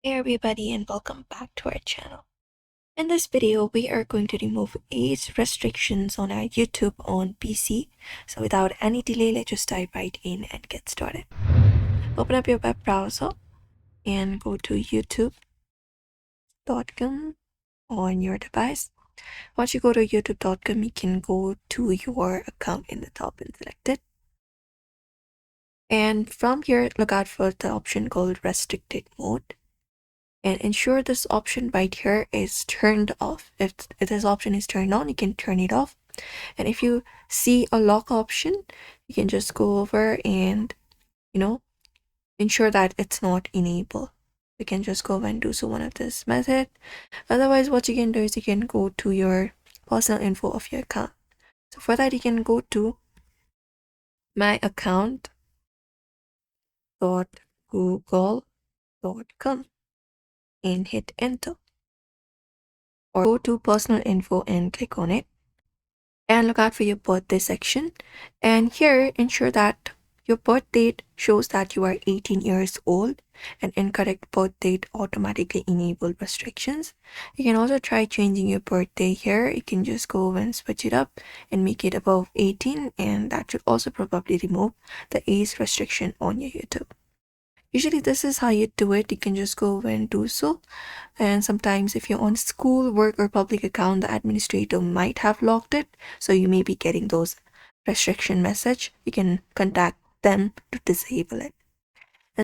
Hey everybody and welcome back to our channel. In this video, we are going to remove age restrictions on our YouTube on PC. So without any delay, let's just dive right in and get started. Open up your web browser and go to youtube.com on your device. Once you go to youtube.com, you can go to your account in the top and select it. And from here, look out for the option called restricted mode. And ensure this option right here is turned off. If this option is turned on, you can turn it off. And if you see a lock option, you can just go over and ensure that it's not enabled. You can just go and do so one of this method. Otherwise, what you can do is you can go to your personal info of your account. So for that, you can go to myaccount.google.com and hit enter, or go to personal info and click on it and look out for your birthday section. And here, ensure that your birth date shows that you are 18 years old, and incorrect birth date automatically enable restrictions. You can also try changing your birthday here. You can just go and switch it up and make it above 18, and that should also probably remove the age restriction on your YouTube. Usually this is how you do it. You can just go and do so. And sometimes if you're on school, work, or public account, the administrator might have locked it. So you may be getting those restriction message. You can contact them to disable it.